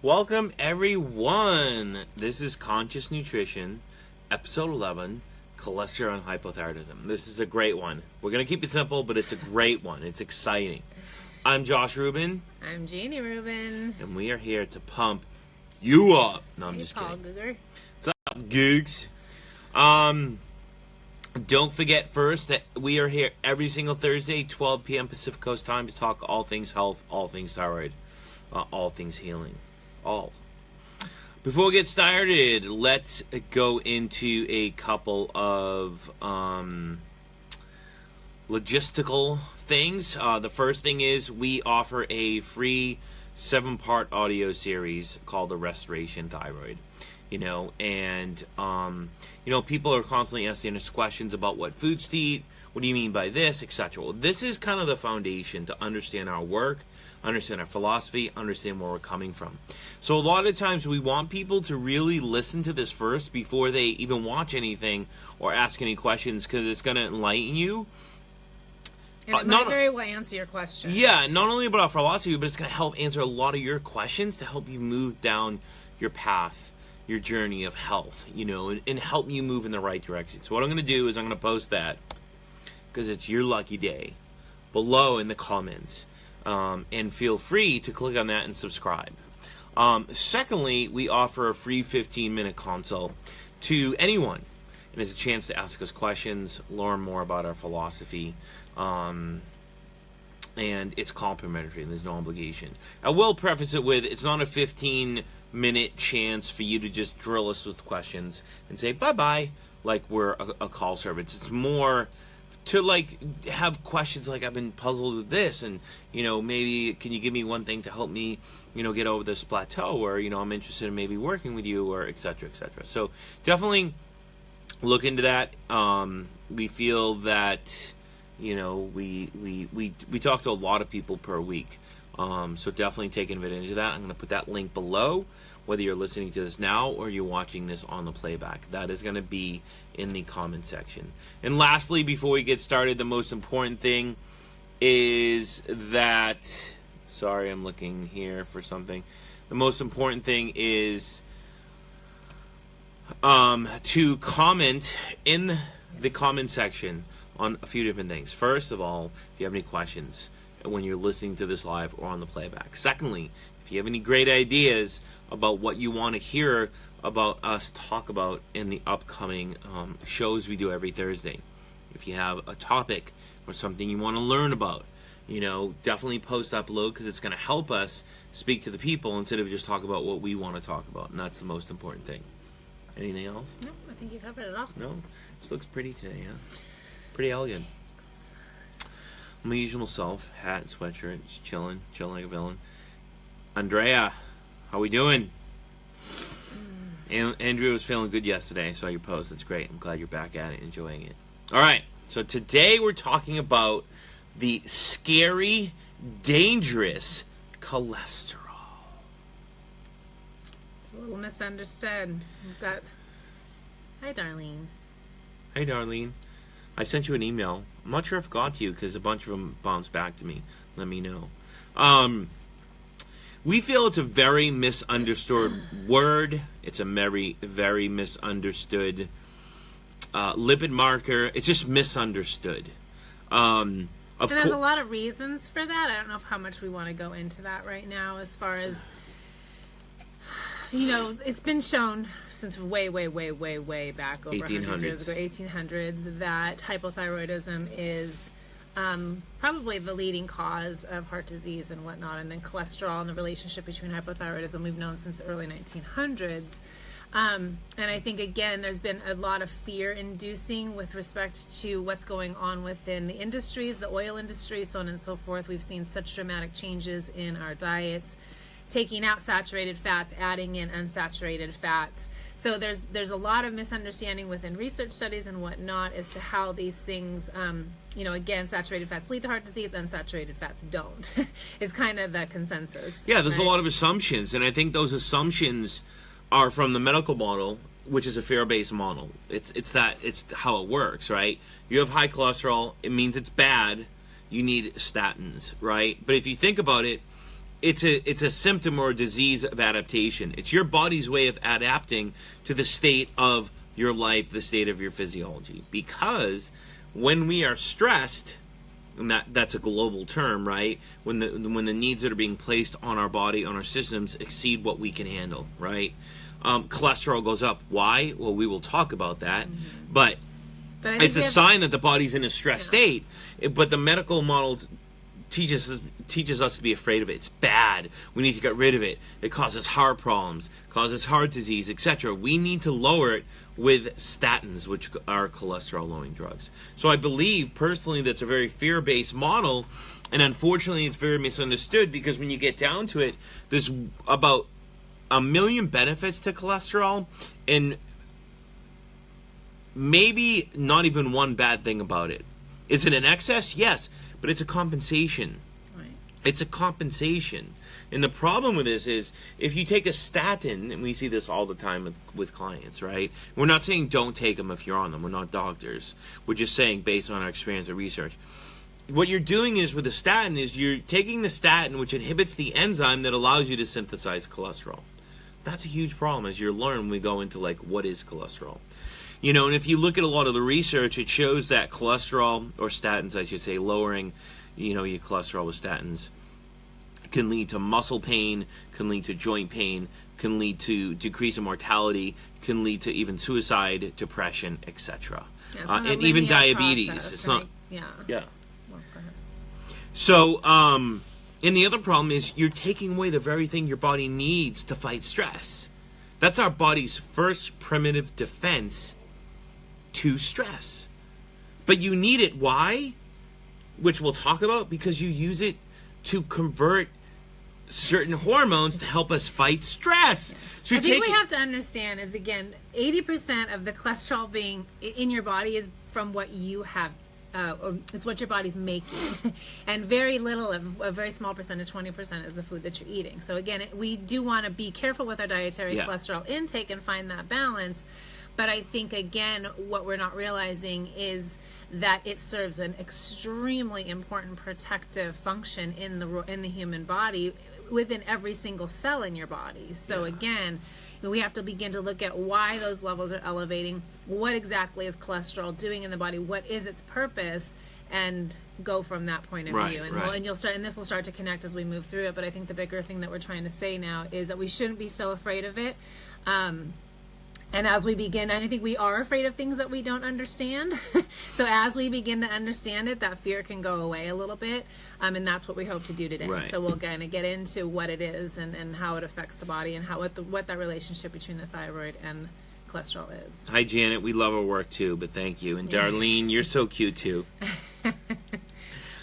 Welcome, everyone. This is Conscious Nutrition, Episode 11, Cholesterol and Hypothyroidism. This is a great one. We're going to keep it simple, but it's a great one. It's exciting. I'm Josh Rubin. I'm Jeannie Rubin. And we are here to pump you up. No, I'm just kidding. Googer. What's up, googs? Don't forget first that we are here every single Thursday, 12 p.m. Pacific Coast time to talk all things health, all things thyroid, all things healing. All. Before we get started, let's go into a couple of logistical things. The first thing is we offer a free 7-part audio series called The Restoration Thyroid. People are constantly asking us questions about what foods to eat, what do you mean by this, etc. Well, this is kind of the foundation to understand our work, understand our philosophy, understand where we're coming from. So a lot of times we want people to really listen to this first before they even watch anything or ask any questions, because it's going to enlighten you. And it might very well answer your question. Yeah, not only about our philosophy, but it's going to help answer a lot of your questions to help you move down your path, your journey of health, and help you move in the right direction. So what I'm going to do is I'm going to post that, because it's your lucky day, below in the comments. And feel free to click on that and subscribe. Secondly, we offer a free 15-minute consult to anyone. And it's a chance to ask us questions, learn more about our philosophy, and it's complimentary. There's no obligation. I will preface it with, it's not a 15-minute chance for you to just drill us with questions and say bye-bye like we're a call service. It's more to have questions like, I've been puzzled with this, and maybe can you give me one thing to help me get over this plateau, or I'm interested in maybe working with you, or etc. So definitely look into that. We feel that we talk to a lot of people per week, so definitely take advantage of that. I'm going to put that link below, whether you're listening to this now or you're watching this on the playback. That is going to be in the comment section. And lastly, before we get started, the most important thing is that, sorry, I'm looking here for something. The most important thing is to comment in the comment section on a few different things. First of all, if you have any questions when you're listening to this live or on the playback. Secondly, if you have any great ideas about what you want to hear about us talk about in the upcoming shows we do every Thursday. If you have a topic or something you want to learn about, definitely post that below, because it's going to help us speak to the people instead of just talk about what we want to talk about, and that's the most important thing. Anything else? No, I think you covered it all. No? This looks pretty today, huh? Pretty elegant. My usual self, hat and sweatshirt, just chilling like a villain. Andrea, how we doing? Andrea was feeling good yesterday. I saw your post. That's great. I'm glad you're back at it, enjoying it. All right. So today we're talking about the scary, dangerous cholesterol. It's a little misunderstood. We've got... Hi, Darlene. Hey, Darlene. I sent you an email. I'm not sure if it got to you, because a bunch of them bounced back to me. Let me know. We feel it's a very misunderstood word. It's a very, very misunderstood lipid marker. It's just misunderstood. And there's a lot of reasons for that. I don't know how much we want to go into that right now, as far as, it's been shown since way back, over 100 years ago, 1800s, that hypothyroidism is probably the leading cause of heart disease and whatnot, and then cholesterol and the relationship between hypothyroidism we've known since the early 1900s. And I think, again, there's been a lot of fear-inducing with respect to what's going on within the industries, the oil industry, so on and so forth. We've seen such dramatic changes in our diets, taking out saturated fats, adding in unsaturated fats. So there's a lot of misunderstanding within research studies and whatnot as to how these things, again, saturated fats lead to heart disease, unsaturated fats don't, is kind of the consensus. Yeah, there's a lot of assumptions, and I think those assumptions are from the medical model, which is a fear-based model. It's how it works, right? You have high cholesterol, it means it's bad, you need statins, right? But if you think about it, it's a symptom or a disease of adaptation. It's your body's way of adapting to the state of your life, the state of your physiology. Because when we are stressed, and that's a global term, right? When the needs that are being placed on our body, on our systems, exceed what we can handle, right? Cholesterol goes up. Why? Well, we will talk about that. Mm-hmm. But it's a sign that the body's in a stress state. But the medical model teaches us to be afraid of it. It's bad. We need to get rid of it. It causes heart problems, causes heart disease, etc. We need to lower it with statins, which are cholesterol-lowering drugs. So I believe, personally, that's a very fear-based model, and unfortunately it's very misunderstood, because when you get down to it, there's about 1 million benefits to cholesterol, and maybe not even one bad thing about it. Is it an excess? Yes, but it's a compensation. Right. It's a compensation. And the problem with this is, if you take a statin, and we see this all the time with clients, right? We're not saying don't take them if you're on them. We're not doctors. We're just saying, based on our experience and research, what you're doing is, with a statin, is you're taking the statin, which inhibits the enzyme that allows you to synthesize cholesterol. That's a huge problem, as you'll learn when we go into, like, what is cholesterol. You know, and if you look at a lot of the research, it shows that cholesterol, or statins, I should say, lowering, your cholesterol with statins, can lead to muscle pain, can lead to joint pain, can lead to decrease in mortality, can lead to even suicide, depression, etc. And even diabetes. Process, it's right? not. Yeah. Well, go ahead. So, and the other problem is, you're taking away the very thing your body needs to fight stress. That's our body's first primitive defense to stress. But you need it. Why? Which we'll talk about, because you use it to convert certain hormones to help us fight stress. So I think we have to understand is, again, 80% of the cholesterol being in your body is from what you have. It's what your body's making, and very little, a very small percentage, 20%, is the food that you're eating. So again, we do want to be careful with our dietary cholesterol intake and find that balance. But I think, again, what we're not realizing is that it serves an extremely important protective function in the human body, within every single cell in your body. So again, we have to begin to look at why those levels are elevating, what exactly is cholesterol doing in the body, what is its purpose, and go from that point of view. And, and you'll start, and this will start to connect as we move through it. But I think the bigger thing that we're trying to say now is that we shouldn't be so afraid of it. And as we begin, and I think we are afraid of things that we don't understand. So as we begin to understand it, that fear can go away a little bit. And that's what we hope to do today. Right. So we'll kind of get into what it is and how it affects the body, and what that relationship between the thyroid and cholesterol is. Hi, Janet. We love our work too, but thank you. And Darlene, you're so cute too.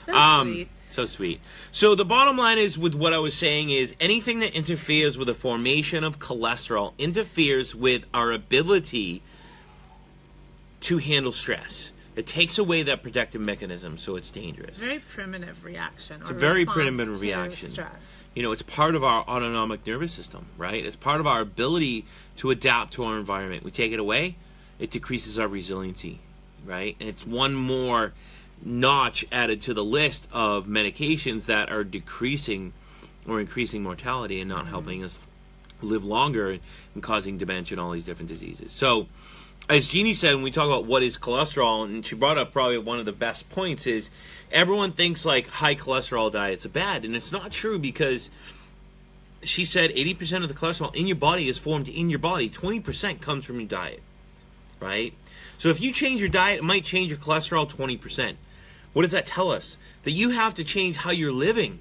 So sweet. So sweet. So the bottom line is, with what I was saying, is anything that interferes with the formation of cholesterol interferes with our ability to handle stress. It takes away that protective mechanism, so it's dangerous. It's a very primitive reaction. It's a very primitive reaction. Stress. It's part of our autonomic nervous system, right? It's part of our ability to adapt to our environment. We take it away, it decreases our resiliency, right? And it's one more notch added to the list of medications that are decreasing or increasing mortality and not helping us live longer, and causing dementia and all these different diseases. So, as Jeannie said, when we talk about what is cholesterol, and she brought up probably one of the best points, is everyone thinks like high cholesterol diets are bad, and it's not true, because she said 80% of the cholesterol in your body is formed in your body. 20% comes from your diet, right? So if you change your diet, it might change your cholesterol 20%. What does that tell us? That you have to change how you're living.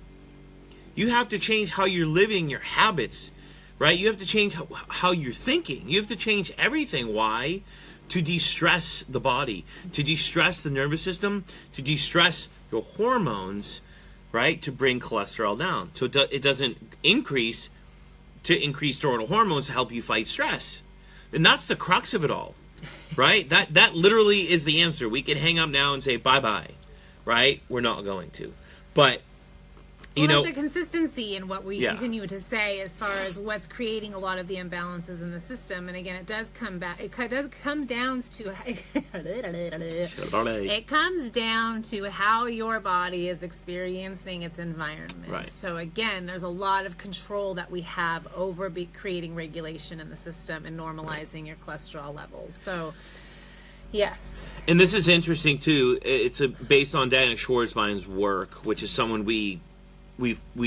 You have to change how you're living, your habits, right? You have to change how you're thinking. You have to change everything. Why? To de-stress the body, to de-stress the nervous system, to de-stress your hormones, right? To bring cholesterol down. So it doesn't increase, to increase steroidal hormones to help you fight stress. And that's the crux of it all, right? That literally is the answer. We can hang up now and say bye-bye. Right? We're not going to. But Well, there's a consistency in what we continue to say as far as what's creating a lot of the imbalances in the system. And again, it does come back. It does come down to it comes down to how your body is experiencing its environment. Right. So again, there's a lot of control that we have over creating regulation in the system and normalizing your cholesterol levels. So yes. And this is interesting too. It's based on Diana Schwartzmann's work, which is someone we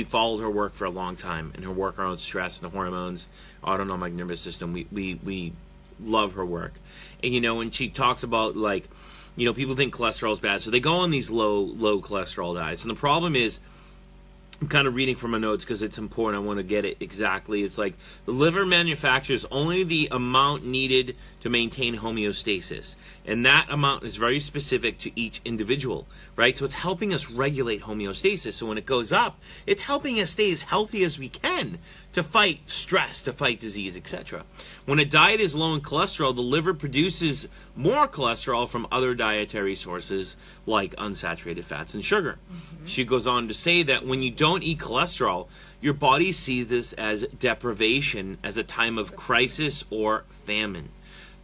followed her work for a long time, and her work around stress and the hormones, autonomic nervous system. We love her work. And when she talks about, like, people think cholesterol is bad, so they go on these low cholesterol diets. And the problem is, I'm kind of reading from my notes because it's important. I want to get it exactly. It's like the liver manufactures only the amount needed to maintain homeostasis. And that amount is very specific to each individual, right? So it's helping us regulate homeostasis. So when it goes up, it's helping us stay as healthy as we can to fight stress, to fight disease, etc. When a diet is low in cholesterol, the liver produces more cholesterol from other dietary sources like unsaturated fats and sugar. Mm-hmm. She goes on to say that when you don't eat cholesterol, your body sees this as deprivation, as a time of crisis or famine.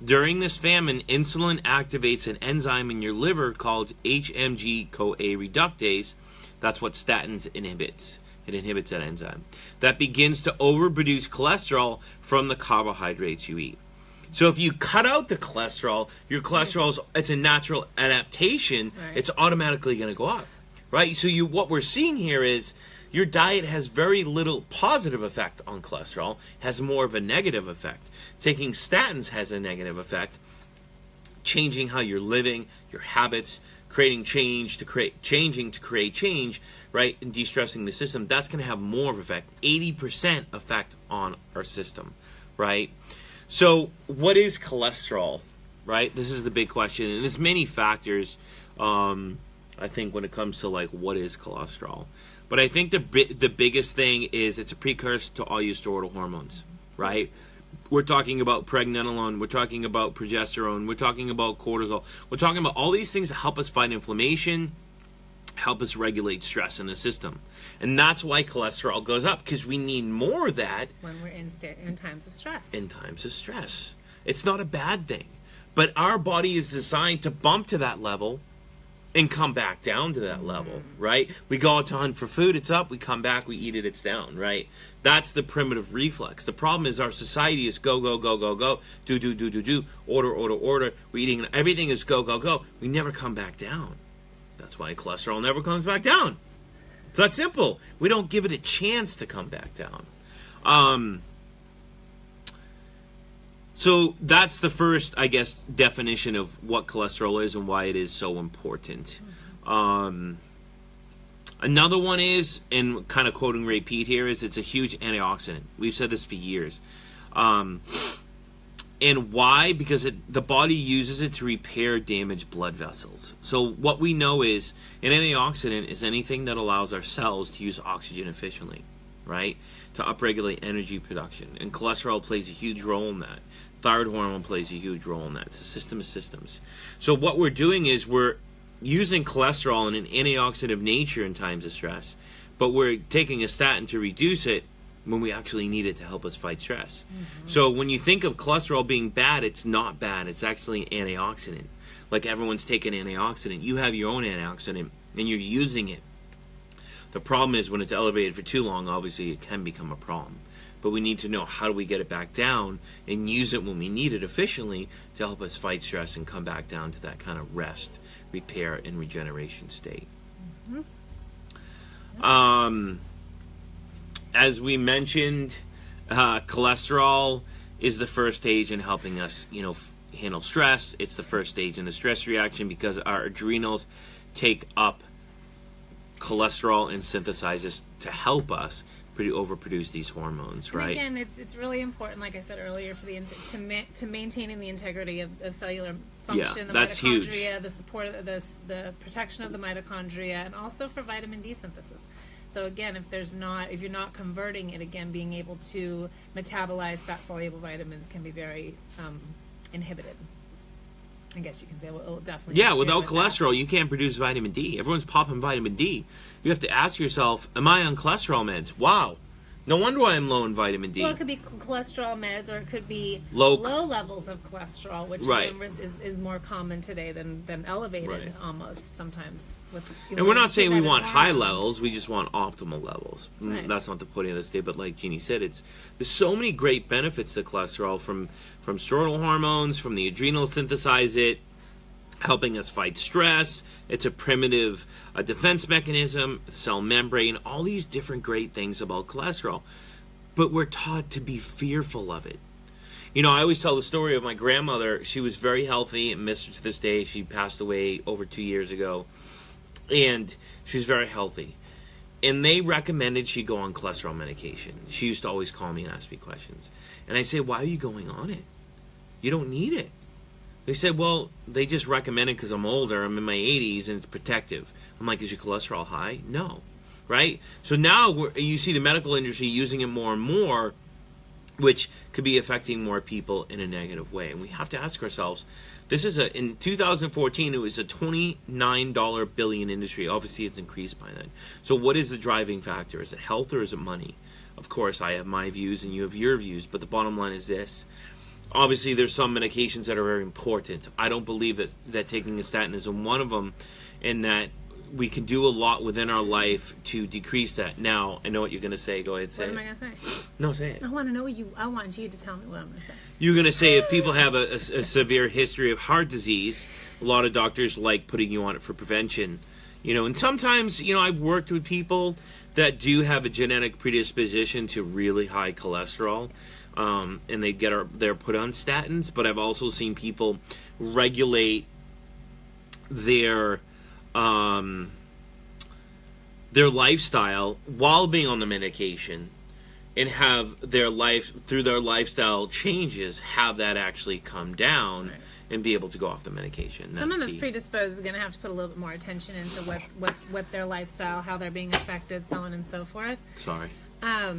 During this famine, insulin activates an enzyme in your liver called HMG-CoA reductase. That's what statins inhibits. It inhibits that enzyme. That begins to overproduce cholesterol from the carbohydrates you eat. So if you cut out the cholesterol, your cholesterol, it's a natural adaptation. Right. It's automatically going to go up, right? So what we're seeing here is your diet has very little positive effect on cholesterol, has more of a negative effect. Taking statins has a negative effect, changing how you're living, your habits, creating change to create change, right, and de-stressing the system. That's going to have more of effect, 80% effect on our system, right? So what is cholesterol, right? This is the big question, and there's many factors, I think, when it comes to, like, what is cholesterol. But I think the biggest thing is it's a precursor to all your steroidal hormones, right? We're talking about pregnenolone, we're talking about progesterone, we're talking about cortisol, we're talking about all these things that help us fight inflammation, help us regulate stress in the system. And that's why cholesterol goes up, because we need more of that when we're in times of stress. In times of stress. It's not a bad thing. But our body is designed to bump to that level and come back down to that level, right? We go out to hunt for food, it's up, we come back, we eat it, it's down, right? That's the primitive reflex. The problem is our society is go, go, go, go, go, do, order, we're eating, everything is go, go, go. We never come back down. That's why cholesterol never comes back down. It's that simple. We don't give it a chance to come back down. So that's the first, I guess, definition of what cholesterol is and why it is so important. Another one is, and kind of quoting Ray Pete here, is it's a huge antioxidant. We've said this for years. And why? Because the body uses it to repair damaged blood vessels. So what we know is an antioxidant is anything that allows our cells to use oxygen efficiently, right? To upregulate energy production. And cholesterol plays a huge role in that. Thyroid hormone plays a huge role in that. It's a system of systems. So what we're doing is we're using cholesterol in an antioxidant nature in times of stress, but we're taking a statin to reduce it when we actually need it to help us fight stress. Mm-hmm. So when you think of cholesterol being bad, it's not bad. It's actually an antioxidant. Like everyone's taking antioxidant. You have your own antioxidant, and you're using it. The problem is when it's elevated for too long, obviously it can become a problem. But we need to know how do we get it back down and use it when we need it efficiently to help us fight stress and come back down to that kind of rest, repair, and regeneration state. Mm-hmm. As we mentioned, cholesterol is the first stage in helping us, handle stress. It's the first stage in the stress reaction because our adrenals take up cholesterol and synthesize it to help us overproduce these hormones, right? And again, it's really important, like I said earlier, for to maintaining the integrity of cellular function, the that's mitochondria, huge. The support of the protection of the mitochondria, and also for vitamin D synthesis. So again, if you're not converting it, again, being able to metabolize fat-soluble vitamins can be very inhibited. I guess you can say, well, it'll definitely. Yeah, without cholesterol, you can't produce vitamin D. Everyone's popping vitamin D. You have to ask yourself, am I on cholesterol meds? Wow. No wonder why I'm low in vitamin D. Well, it could be cholesterol meds, or it could be low levels of cholesterol, which is more common today than elevated almost sometimes. And we're not saying we want high levels, we just want optimal levels. Right. That's not the point of this day, but like Jeannie said, there's so many great benefits to cholesterol from steroidal hormones, from the adrenals synthesize it, helping us fight stress. It's a primitive defense mechanism, cell membrane, all these different great things about cholesterol. But we're taught to be fearful of it. You know, I always tell the story of my grandmother. She was very healthy and missed her to this day. She passed away over 2 years ago. And she was very healthy. And they recommended she go on cholesterol medication. She used to always call me and ask me questions. And I say, why are you going on it? You don't need it. They said, well, they just recommend it because I'm older. I'm in my 80s and it's protective. I'm like, is your cholesterol high? No. Right? So now you see the medical industry using it more and more, which could be affecting more people in a negative way. And we have to ask ourselves, in 2014, it was a $29 billion industry. Obviously, it's increased by then. So what is the driving factor? Is it health or is it money? Of course, I have my views and you have your views, but the bottom line is this. Obviously, there's some medications that are very important. I don't believe that taking a statin is one of them, and that we can do a lot within our life to decrease that. Now, I know what you're going to say. Go ahead, say it. What am I going to say? No, say it. I want to know I want you to tell me what I'm going to say. You're going to say if people have a severe history of heart disease, a lot of doctors like putting you on it for prevention. You know, and sometimes, you know, I've worked with people that do have a genetic predisposition to really high cholesterol, and they're put on statins. But I've also seen people regulate their lifestyle while being on the medication, and have their lifestyle changes, have that actually come down. Right. And be able to go off the medication. Someone that's predisposed is going to have to put a little bit more attention into what their lifestyle, how they're being affected, so on and so forth. Sorry. But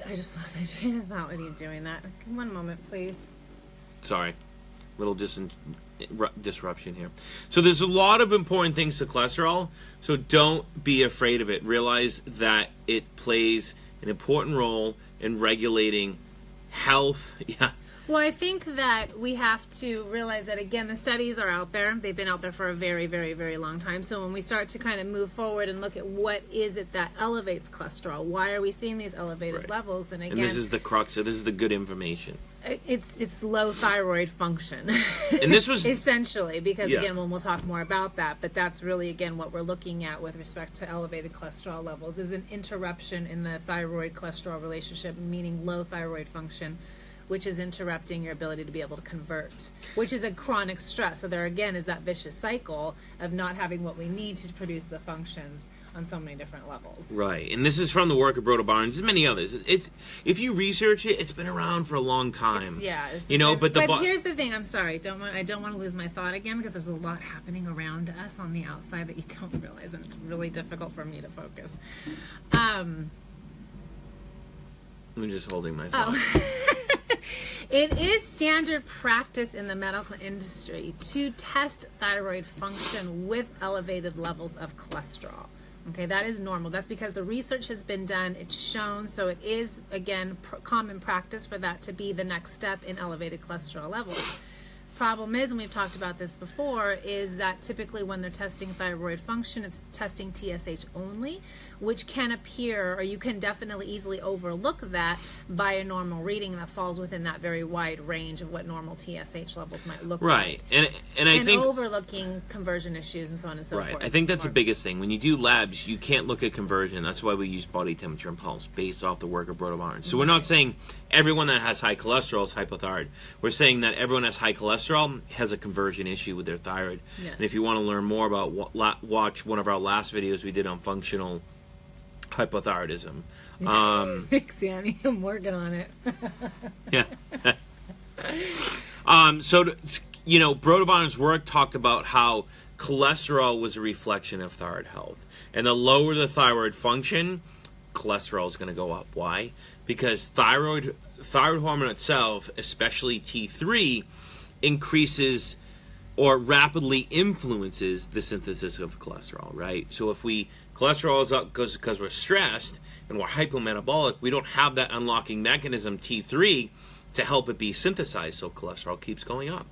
I just lost my train of thought with you doing that. One moment, please. Sorry. Little disruption here. So there's a lot of important things to cholesterol, so don't be afraid of it. Realize that it plays an important role in regulating health. Yeah. Well, I think that we have to realize that, again, the studies are out there. They've been out there for a very, very, very long time. So when we start to kind of move forward and look at what is it that elevates cholesterol, why are we seeing these elevated levels? And again, this is the crux. So this is the good information. It's low thyroid function. And this was essentially because again, we'll talk more about that. But that's really again what we're looking at with respect to elevated cholesterol levels is an interruption in the thyroid cholesterol relationship, meaning low thyroid function, which is interrupting your ability to be able to convert, which is a chronic stress. So there again is that vicious cycle of not having what we need to produce the functions on so many different levels. Right, and this is from the work of Broda Barnes and many others. If you research it, it's been around for a long time. But here's the thing. I'm sorry. I don't want to lose my thought again because there's a lot happening around us on the outside that you don't realize, and it's really difficult for me to focus. I'm just holding my thought. It is standard practice in the medical industry to test thyroid function with elevated levels of cholesterol. Okay, that is normal. That's because the research has been done. It's shown. So it is, again, common practice for that to be the next step in elevated cholesterol levels. Problem is, and we've talked about this before, is that typically when they're testing thyroid function, it's testing TSH only, which can appear, or you can definitely easily overlook that by a normal reading that falls within that very wide range of what normal TSH levels might look like. Right, and I think overlooking conversion issues and so on and so forth. Right, I think that's the biggest thing. When you do labs, you can't look at conversion. That's why we use body temperature and pulse based off the work of Broda Barnes. So we're not saying everyone that has high cholesterol is hypothyroid. We're saying that everyone that has high cholesterol has a conversion issue with their thyroid. Yes. And if you want to learn more about watch one of our last videos we did on functional hypothyroidism. Thanks, Annie. I'm working on it. Yeah. Broda Barnes' work talked about how cholesterol was a reflection of thyroid health. And the lower the thyroid function, cholesterol is going to go up. Why? Because thyroid hormone itself, especially T3, increases or rapidly influences the synthesis of cholesterol, right? So if cholesterol is up because we're stressed and we're hypometabolic, we don't have that unlocking mechanism, T3, to help it be synthesized, so cholesterol keeps going up.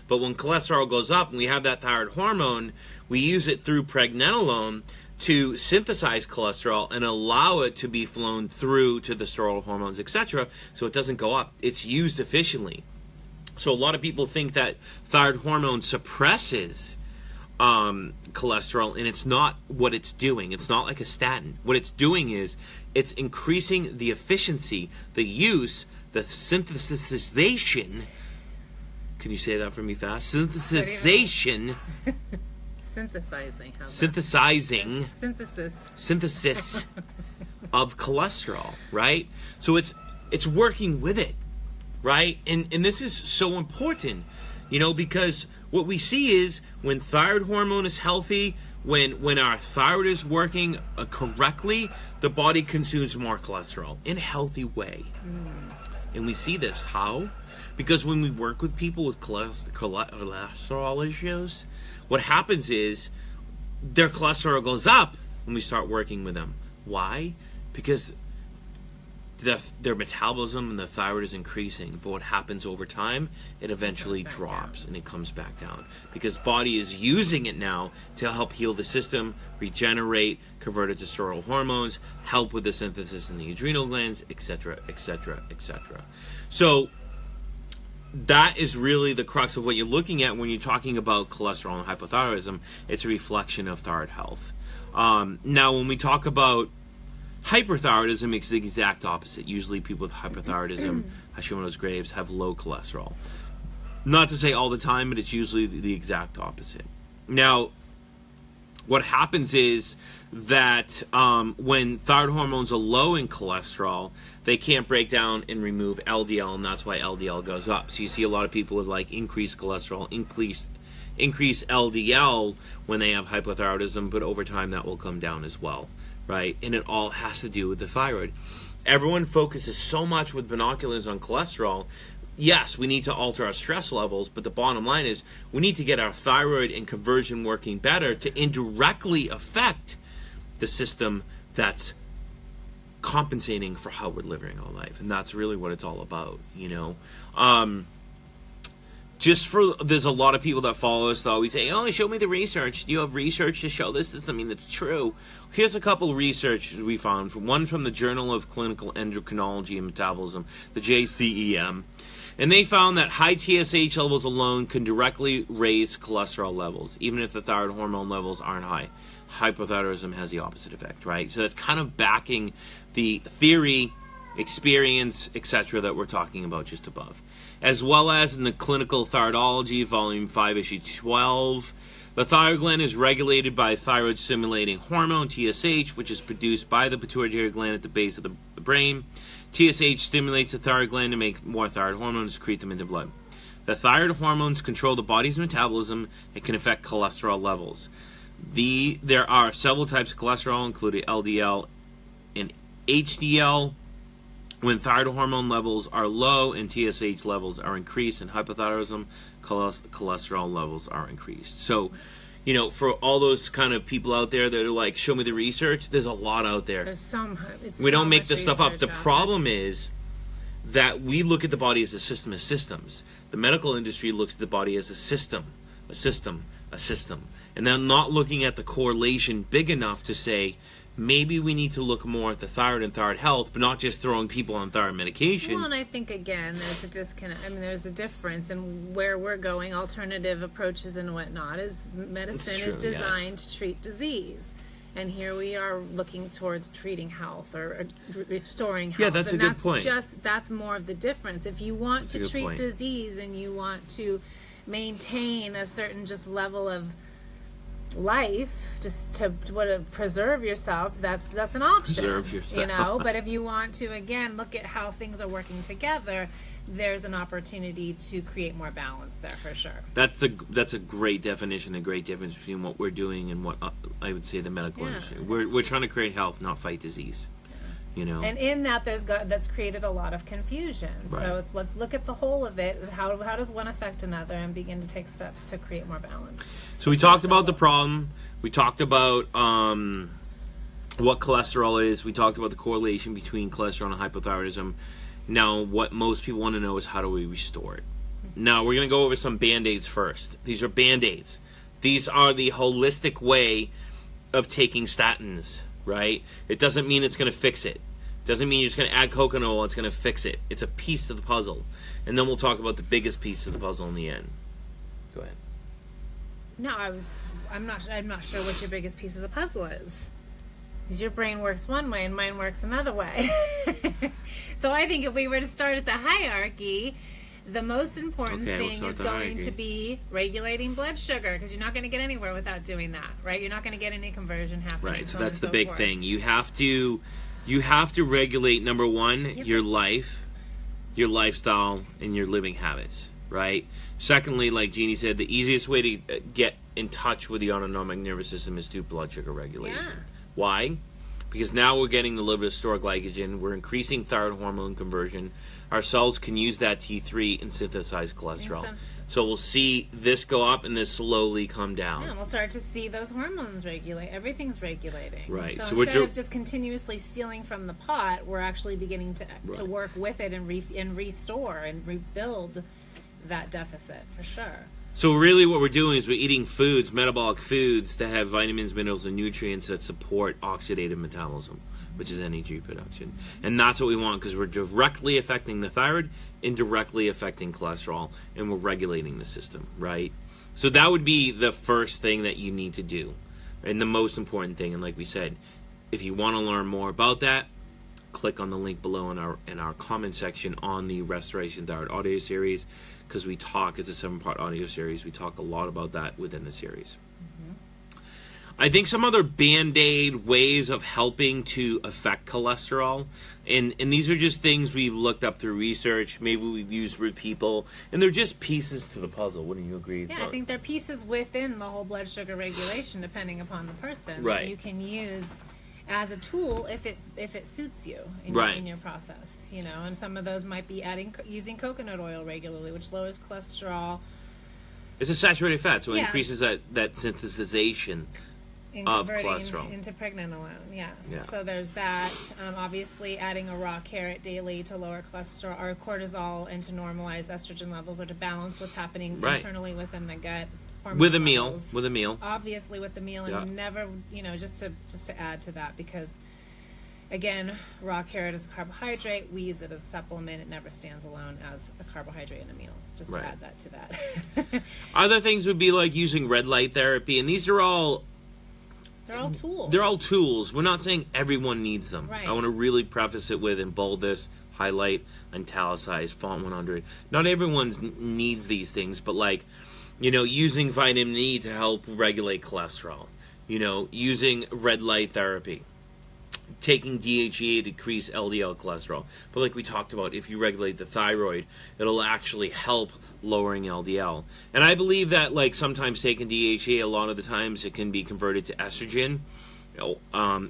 But when cholesterol goes up and we have that thyroid hormone, we use it through pregnenolone to synthesize cholesterol and allow it to be flown through to the steroid hormones, etc., so it doesn't go up. It's used efficiently. So a lot of people think that thyroid hormone suppresses cholesterol, and it's not what it's doing. It's not like a statin. What it's doing is it's increasing the efficiency, the use, the synthesization. Can you say that for me fast? Synthesization. Synthesizing. Synthesis of cholesterol, right? So it's working with it, right? And this is so important, because what we see is when thyroid hormone is healthy, when our thyroid is working correctly, the body consumes more cholesterol in a healthy way. And we see this. How? Because when we work with people with cholesterol issues, what happens is their cholesterol goes up when we start working with them. Why? Because their metabolism and the thyroid is increasing, but what happens over time, it eventually drops and it comes back down because body is using it now to help heal the system, regenerate, convert it to steroid hormones, help with the synthesis in the adrenal glands, etc., etc., etc. So that is really the crux of what you're looking at when you're talking about cholesterol and hypothyroidism. It's a reflection of thyroid health. Now, when we talk about hyperthyroidism, it's the exact opposite. Usually people with hyperthyroidism, Hashimoto's Graves, have low cholesterol. Not to say all the time, but it's usually the exact opposite. Now, what happens is that when thyroid hormones are low in cholesterol, they can't break down and remove LDL, and that's why LDL goes up. So you see a lot of people with increased cholesterol, increased LDL when they have hypothyroidism, but over time that will come down as well. Right? And it all has to do with the thyroid. Everyone focuses so much with binoculars on cholesterol. Yes, we need to alter our stress levels, but the bottom line is we need to get our thyroid and conversion working better to indirectly affect the system that's compensating for how we're living our life. And that's really what it's all about, there's a lot of people that follow us that always say, show me the research. Do you have research to show this? Doesn't mean that's true. Here's a couple of research we found. One from the Journal of Clinical Endocrinology and Metabolism, the JCEM. And they found that high TSH levels alone can directly raise cholesterol levels, even if the thyroid hormone levels aren't high. Hypothyroidism has the opposite effect, right? So that's kind of backing the theory, experience, etc. that we're talking about just above. As well as in the Clinical Thyroidology, Volume 5, Issue 12, the thyroid gland is regulated by thyroid-stimulating hormone, TSH, which is produced by the pituitary gland at the base of the brain. TSH stimulates the thyroid gland to make more thyroid hormones, secrete them into blood. The thyroid hormones control the body's metabolism and can affect cholesterol levels. There are several types of cholesterol, including LDL and HDL. When thyroid hormone levels are low and TSH levels are increased in hypothyroidism, cholesterol levels are increased. So, for all those kind of people out there that are like, show me the research, there's a lot out there. We don't make this stuff up. The problem is that we look at the body as a system of systems. The medical industry looks at the body as a system. And they're not looking at the correlation big enough to say, maybe we need to look more at the thyroid and thyroid health, but not just throwing people on thyroid medication. Well, and I think, again, there's a disconnect. There's a difference in where we're going, alternative approaches and whatnot. Medicine is designed to treat disease. And here we are looking towards treating health or restoring health. Yeah, that's a good point. That's more of the difference. If you want to treat disease and you want to maintain a certain just level of life, just to preserve yourself, that's an option. Preserve yourself. But if you want to, again, look at how things are working together, there's an opportunity to create more balance there for sure. That's a great definition, a great difference between what we're doing and what I would say the medical industry. We're trying to create health, not fight disease. And in that, that's created a lot of confusion. Right. So let's look at the whole of it. How does one affect another, and begin to take steps to create more balance. So we talked about the problem. We talked about what cholesterol is. We talked about the correlation between cholesterol and hypothyroidism. Now, what most people want to know is how do we restore it? Now, we're going to go over some Band-Aids first. These are Band-Aids. These are the holistic way of taking statins, right? It doesn't mean it's going to fix it. It doesn't mean you're just going to add coconut oil, it's going to fix it. It's a piece of the puzzle. And then we'll talk about the biggest piece of the puzzle in the end. Go ahead. No, I'm not sure what your biggest piece of the puzzle is. Because your brain works one way and mine works another way. So I think if we were to start at the hierarchy, the most important thing is going to be regulating blood sugar, because you're not going to get anywhere without doing that, right? You're not going to get any conversion happening. Right, so that's the big thing. You have to regulate, number one, your life, your lifestyle, and your living habits, right? Secondly, like Jeannie said, the easiest way to get in touch with the autonomic nervous system is through blood sugar regulation. Yeah. Why? Because now we're getting the liver to store glycogen. We're increasing thyroid hormone conversion. Our cells can use that T3 and synthesize cholesterol. So we'll see this go up and this slowly come down. Yeah, and we'll start to see those hormones regulate. Everything's regulating. Right. So instead of just continuously stealing from the pot, we're actually beginning to work with it and restore and rebuild that deficit, for sure. So really what we're doing is we're eating foods, metabolic foods, that have vitamins, minerals, and nutrients that support oxidative metabolism, which is energy production. And that's what we want, because we're directly affecting the thyroid, indirectly affecting cholesterol, and we're regulating the system, right? So that would be the first thing that you need to do, and the most important thing. And like we said, if you want to learn more about that, click on the link below in our comment section on the Restoration Thyroid audio series, because it's a 7-part audio series. We talk a lot about that within the series. I think some other Band-Aid ways of helping to affect cholesterol, and these are just things we've looked up through research, maybe we've used with people, and they're just pieces to the puzzle. Wouldn't you agree? Yeah, I think they're pieces within the whole blood sugar regulation, depending upon the person. Right. That you can use as a tool if it suits you in your process, and some of those might be using coconut oil regularly, which lowers cholesterol. It's a saturated fat, so it increases that synthesization of cholesterol into pregnenolone. Yes. Yeah. So there's that. Obviously, adding a raw carrot daily to lower cholesterol or cortisol and to normalize estrogen levels, or to balance what's happening internally within the gut. With a meal. Obviously with the meal, and never, just to add to that, because again, raw carrot is a carbohydrate. We use it as a supplement. It never stands alone as a carbohydrate in a meal. Just to add that to that. Other things would be like using red light therapy, and these are all... They're all tools. They're all tools. We're not saying everyone needs them. Right. I want to really preface it with, and bold this, highlight, italicize, font 100. Not everyone needs these things, but using vitamin E to help regulate cholesterol, using red light therapy, taking DHEA to decrease LDL cholesterol. But like we talked about, if you regulate the thyroid, it'll actually help lowering LDL. And I believe that sometimes taking DHEA, a lot of the times it can be converted to estrogen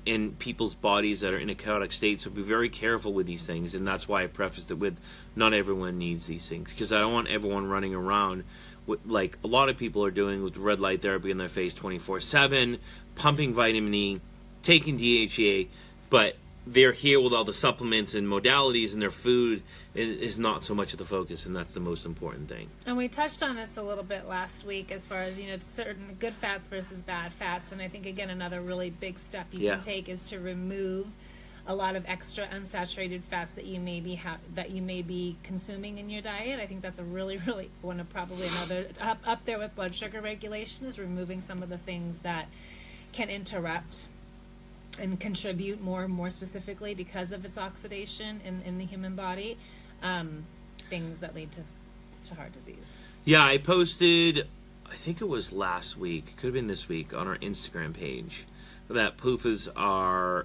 in people's bodies that are in a chaotic state. So be very careful with these things. And that's why I prefaced it with, not everyone needs these things, because I don't want everyone running around with, a lot of people are doing with red light therapy in their face 24/7, pumping vitamin E, taking DHEA, but they're here with all the supplements and modalities, and their food is not so much of the focus, and that's the most important thing. And we touched on this a little bit last week as far as, certain good fats versus bad fats, and I think, again, another really big step you can take is to remove a lot of extra unsaturated fats that you may be consuming in your diet. I think that's a really, really one of probably another up there with blood sugar regulation, is removing some of the things that can interrupt and contribute more specifically because of its oxidation in the human body, things that lead to heart disease. Yeah, I posted, I think it was last week, could have been this week, on our Instagram page, that PUFAs are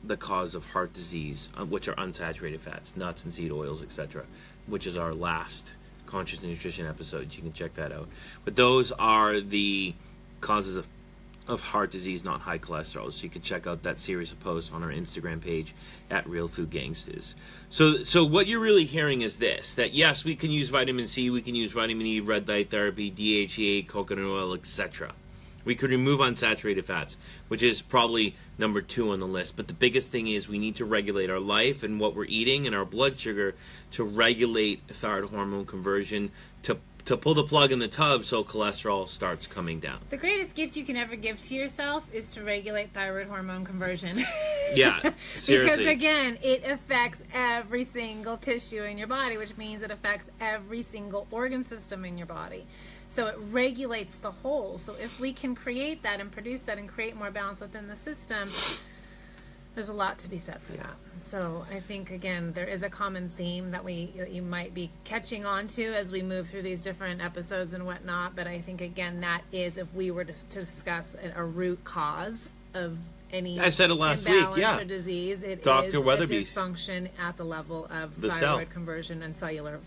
the cause of heart disease, which are unsaturated fats, nuts and seed oils, etc., which is our last Conscious Nutrition episode. You can check that out. But those are the causes of of heart disease, not high cholesterol. So you can check out that series of posts on our Instagram page at Real Food Gangsters. So what you're really hearing is this, that yes, we can use vitamin C, we can use vitamin E, red light therapy, DHEA, coconut oil, etc. We could remove unsaturated fats, which is probably number 2 on the list. But the biggest thing is we need to regulate our life and what we're eating and our blood sugar to regulate thyroid hormone conversion, to pull the plug in the tub so cholesterol starts coming down. The greatest gift you can ever give to yourself is to regulate thyroid hormone conversion. Yeah, seriously. Because again, it affects every single tissue in your body, which means it affects every single organ system in your body. So it regulates the whole. So if we can create that and produce that and create more balance within the system, there's a lot to be said for that. So I think, again, there is a common theme that you might be catching on to as we move through these different episodes and whatnot. But I think, again, that is, if we were to discuss a root cause of any I said it last week, or disease, it Dr. is Weatherby's. a dysfunction at the level of The thyroid cell. conversion and cellular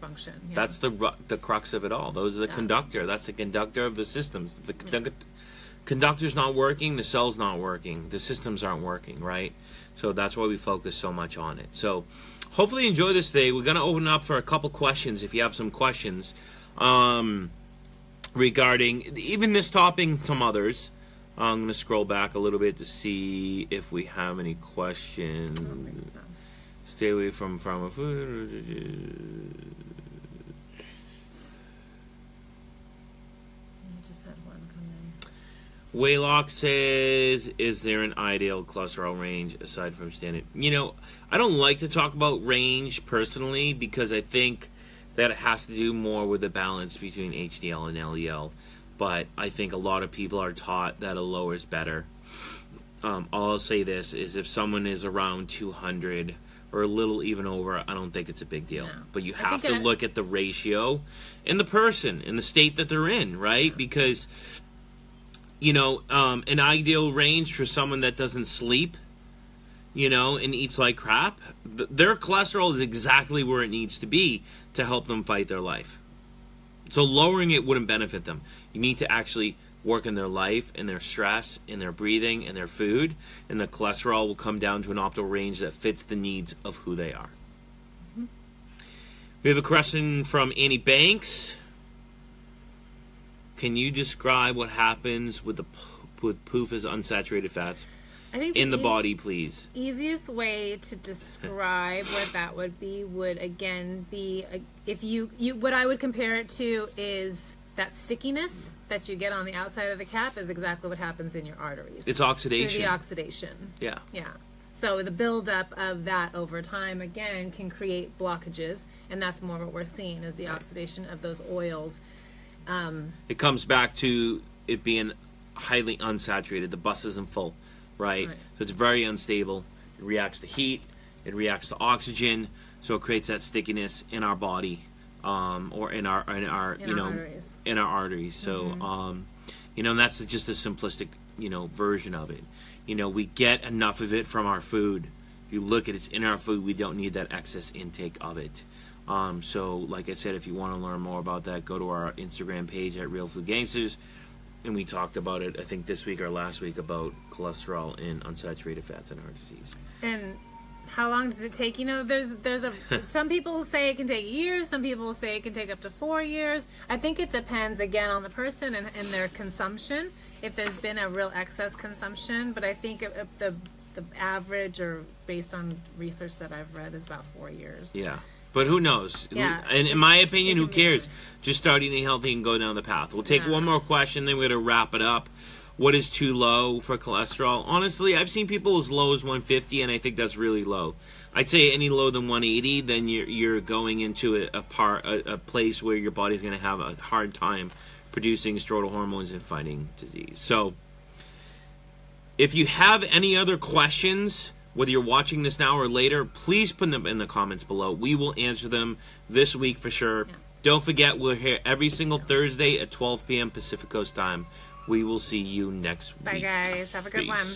function. Yeah. That's the crux of it all. Those are the conductor. That's the conductor of the systems. The conductor's not working, the cell's not working, the systems aren't working, right? So that's why we focus so much on it. So hopefully you enjoy this day. We're going to open up for a couple questions if you have some questions regarding even this topic and some others. I'm going to scroll back a little bit to see if we have any questions. Stay away from food. Waylock says, is there an ideal cholesterol range aside from standard? You know, I don't like to talk about range personally because I think that it has to do more with the balance between HDL and LDL. But I think a lot of people are taught that a lower is better. All I'll say this is if someone is around 200 or a little even over, I don't think it's a big deal. No. But you have to look at the ratio and the person and the state that they're in, right? Yeah. Because, you know, an ideal range for someone that doesn't sleep, you know, and eats like crap, their cholesterol is exactly where it needs to be to help them fight their life. So lowering it wouldn't benefit them. You need to actually work in their life, in their stress, in their breathing, in their food, and the cholesterol will come down to an optimal range that fits the needs of who they are. Mm-hmm. We have a question from Annie Banks. Can you describe what happens with PUFA's unsaturated fats in the body, please? Easiest way to describe what that would be would again be if you what I would compare it to is that stickiness that you get on the outside of the cap is exactly what happens in your arteries. It's oxidation. Through the oxidation. Yeah. Yeah. So the buildup of that over time again can create blockages, and that's more what we're seeing is the oxidation of those oils. It comes back to it being highly unsaturated. The bus isn't full, right? So it's very unstable. It reacts to heat. It reacts to oxygen. So it creates that stickiness in our body, or in our arteries. In our arteries. So you know, and that's just a simplistic version of it. You know, we get enough of it from our food. If you look at it's in our food, we don't need that excess intake of it. So, like I said, if you want to learn more about that, go to our Instagram page at Real Food Gangsters. And we talked about it, I think, this week or last week about cholesterol and unsaturated fats and heart disease. And how long does it take? You know, there's some people say it can take years. Some people say it can take up to 4 years. I think it depends, again, on the person and their consumption, if there's been a real excess consumption. But I think the average, or based on research that I've read, is about 4 years. Yeah. But who knows? Yeah. And in my opinion, who cares? Just start eating healthy and go down the path. We'll take one more question, then we're going to wrap it up. What is too low for cholesterol? Honestly, I've seen people as low as 150, and I think that's really low. I'd say any lower than 180, then you're going into a place where your body's going to have a hard time producing steroidal hormones and fighting disease. So, if you have any other questions, whether you're watching this now or later, please put them in the comments below. We will answer them this week for sure. Yeah. Don't forget, we're here every single Thursday at 12 p.m. Pacific Coast time. We will see you next week. Bye, guys. Have a good one.